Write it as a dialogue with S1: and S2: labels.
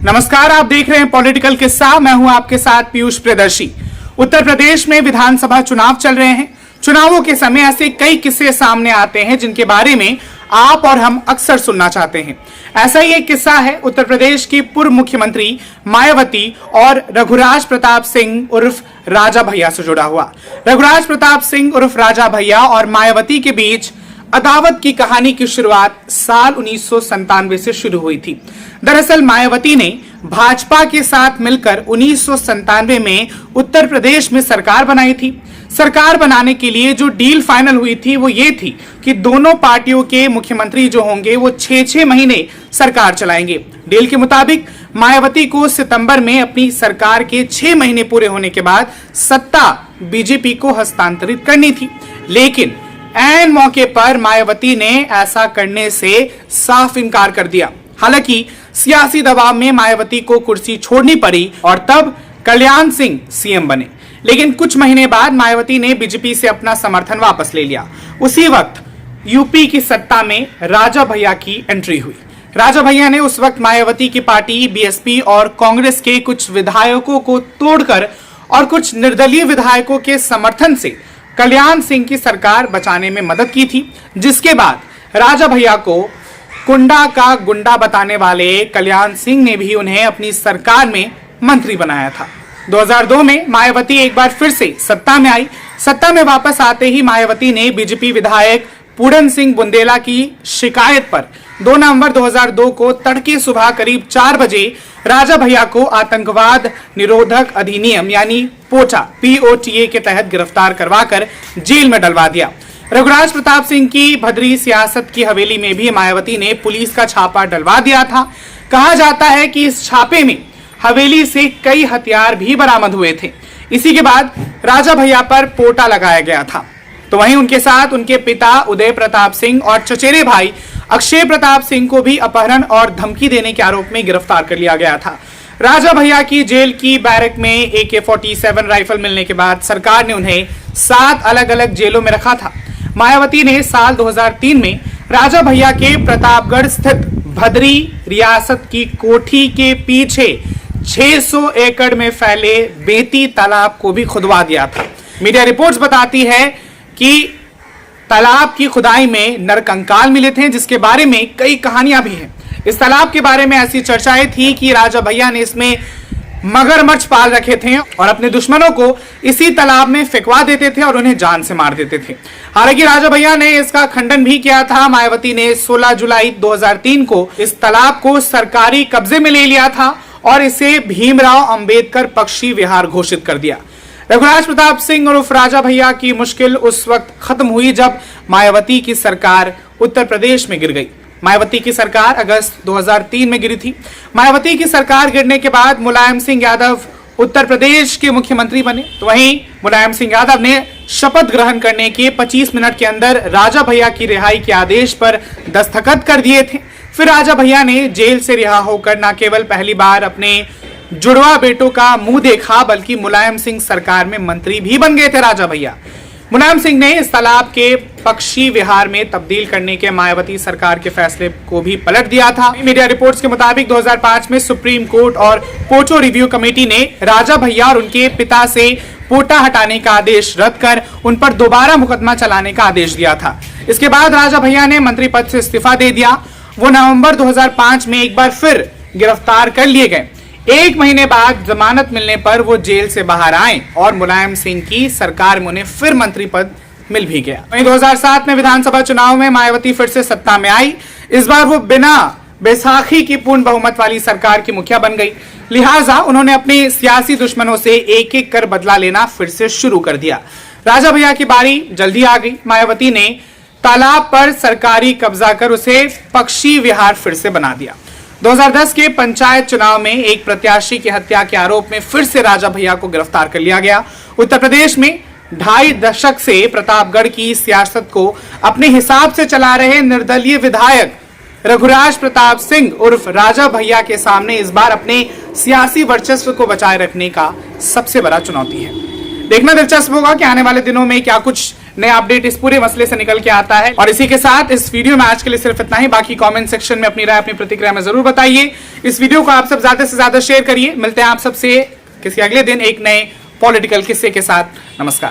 S1: नमस्कार, आप देख रहे हैं पॉलिटिकल किस्सा। मैं हूं आपके साथ पीयूष प्रियदर्शी। उत्तर प्रदेश में विधानसभा चुनाव चल रहे हैं। चुनावों के समय ऐसे कई किस्से सामने आते हैं जिनके बारे में आप और हम अक्सर सुनना चाहते हैं। ऐसा ही एक किस्सा है उत्तर प्रदेश की पूर्व मुख्यमंत्री मायावती और रघुराज प्रताप सिंह उर्फ राजा भैया से जुड़ा हुआ। रघुराज प्रताप सिंह उर्फ राजा भैया और मायावती के बीच अदावत की कहानी की शुरुआत साल 1997 से शुरू हुई थी। दरअसल मायावती ने भाजपा के साथ मिलकर 1997 में उत्तर प्रदेश में सरकार बनाई थी। सरकार बनाने के लिए जो डील फाइनल हुई थी वो ये थी कि दोनों पार्टियों के मुख्यमंत्री जो होंगे वो 6-6 महीने सरकार चलाएंगे। डील के मुताबिक मायावती को सितंबर में अपनी सरकार के 6 महीने पूरे होने के बाद सत्ता बीजेपी को हस्तांतरित करनी थी, लेकिन ऐन मौके पर मायावती ने ऐसा करने से साफ इनकार कर दिया। हालांकि सियासी दबाव में मायावती को कुर्सी छोड़नी पड़ी और तब कल्याण सिंह सीएम बने, लेकिन कुछ महीने बाद मायावती ने बीजेपी से अपना समर्थन वापस ले लिया। उसी वक्त यूपी की सत्ता में राजा भैया की एंट्री हुई। राजा भैया ने उस वक्त मायावती की पार्टी बीएसपी और कांग्रेस के कुछ विधायकों को तोड़कर और कुछ निर्दलीय विधायकों के समर्थन से कल्याण सिंह की सरकार बचाने में मदद की थी, जिसके बाद राजा भैया को कुंडा का गुंडा बताने वाले कल्याण सिंह ने भी उन्हें अपनी सरकार में मंत्री बनाया था। 2002 में मायावती एक बार फिर से सत्ता में आई। सत्ता में वापस आते ही मायावती ने बीजेपी विधायक पूरन सिंह बुंदेला की शिकायत पर 2 नवंबर 2002 को तड़के सुबह करीब 4 बजे राजा भैया को आतंकवाद निरोधक अधिनियम यानी POTA के तहत गिरफ्तार करवाकर जेल में डलवा दिया। रघुराज प्रताप सिंह की भद्री सियासत की हवेली में भी मायावती ने पुलिस का छापा डलवा दिया था। कहा जाता है कि इस छापे में हवेली से कई हथियार भी बरामद हुए थे। इसी के बाद राजा भैया पर पोटा लगाया गया था। तो वहीं उनके साथ उनके पिता उदय प्रताप सिंह और चचेरे भाई अक्षय प्रताप सिंह को भी अपहरण और धमकी देने के आरोप में गिरफ्तार कर लिया गया था। राजा भैया की जेल की बैरक में AK-47 राइफल मिलने के बाद सरकार ने उन्हें 7 अलग अलग जेलों में रखा था। मायावती ने साल 2003 में राजा भैया के प्रतापगढ़ स्थित भद्री रियासत की कोठी के पीछे 600 एकड़ में फैले बेती तालाब को भी खुदवा दिया था। मीडिया रिपोर्ट्स बताती है कि तालाब की खुदाई में नरकंकाल मिले थे, जिसके बारे में कई कहानियां भी हैं। इस तालाब के बारे में ऐसी चर्चाएं थी कि राजा भैया ने इसमें मगरमच्छ पाल रखे थे और अपने दुश्मनों को इसी तालाब में फेंकवा देते थे और उन्हें जान से मार देते थे। हालांकि राजा भैया ने इसका खंडन भी किया था। मायावती ने 16 जुलाई 2003 को इस तालाब को सरकारी कब्जे में ले लिया था और इसे भीमराव अंबेडकर पक्षी विहार घोषित कर दिया। रघुराज प्रताप सिंह उर्फ राजा भैया की मुश्किल उस वक्त खत्म हुई जब मायावती की सरकार उत्तर प्रदेश में गिर गई। मायावती की सरकार अगस्त 2003 में गिरी थी। मायावती की सरकार गिरने के बाद मुलायम सिंह यादव उत्तर प्रदेश के मुख्यमंत्री बने। तो वहीं मुलायम सिंह यादव ने शपथ ग्रहण करने के 25 मिनट के अंदर राजा भैया की रिहाई के आदेश पर दस्तखत कर दिए थे। फिर राजा भैया ने जेल से रिहा होकर न केवल पहली बार अपने जुड़वा बेटों का मुंह देखा, बल्कि मुलायम सिंह सरकार में मंत्री भी बन गए थे राजा भैया। मुलायम सिंह ने इस तालाब के पक्षी विहार में तब्दील करने के मायावती सरकार के फैसले को भी पलट दिया था। मीडिया रिपोर्ट्स के मुताबिक 2005 में सुप्रीम कोर्ट और पोटो रिव्यू कमेटी ने राजा भैया और उनके पिता से पोटा हटाने का आदेश रद्द कर उन पर दोबारा मुकदमा चलाने का आदेश दिया था। इसके बाद राजा भैया ने मंत्री पद से इस्तीफा दे दिया। वो नवंबर 2005 में एक बार फिर गिरफ्तार कर लिए गए। 1 महीने बाद जमानत मिलने पर वो जेल से बाहर आए और मुलायम सिंह की सरकार में उन्हें फिर मंत्री पद मिल भी गया। वहीं 2007 में विधानसभा चुनाव में मायावती फिर से सत्ता में आई। इस बार वो बिना बैसाखी की पूर्ण बहुमत वाली सरकार की मुखिया बन गई। लिहाजा उन्होंने अपने सियासी दुश्मनों से एक एक कर बदला लेना फिर से शुरू कर दिया। राजा भैया की बारी जल्दी आ गई। मायावती ने तालाब पर सरकारी कब्जा कर उसे पक्षी विहार फिर से बना दिया। 2010 के पंचायत चुनाव में एक प्रत्याशी की हत्या के आरोप में फिर से राजा भैया को गिरफ्तार कर लिया गया। उत्तर प्रदेश में 2.5 दशक से प्रतापगढ़ की सियासत को अपने हिसाब से चला रहे निर्दलीय विधायक रघुराज प्रताप सिंह उर्फ राजा भैया के सामने इस बार अपने सियासी वर्चस्व को बचाए रखने का सबसे बड़ा चुनौती है। देखना दिलचस्प होगा कि आने वाले दिनों में क्या कुछ नया अपडेट इस पूरे मसले से निकल के आता है। और इसी के साथ इस वीडियो में आज के लिए सिर्फ इतना ही। बाकी कमेंट सेक्शन में अपनी राय, अपनी प्रतिक्रिया में जरूर बताइए। इस वीडियो को आप सब ज्यादा से ज्यादा शेयर करिए। मिलते हैं आप सबसे किसी अगले दिन एक नए पॉलिटिकल किस्से के साथ। नमस्कार।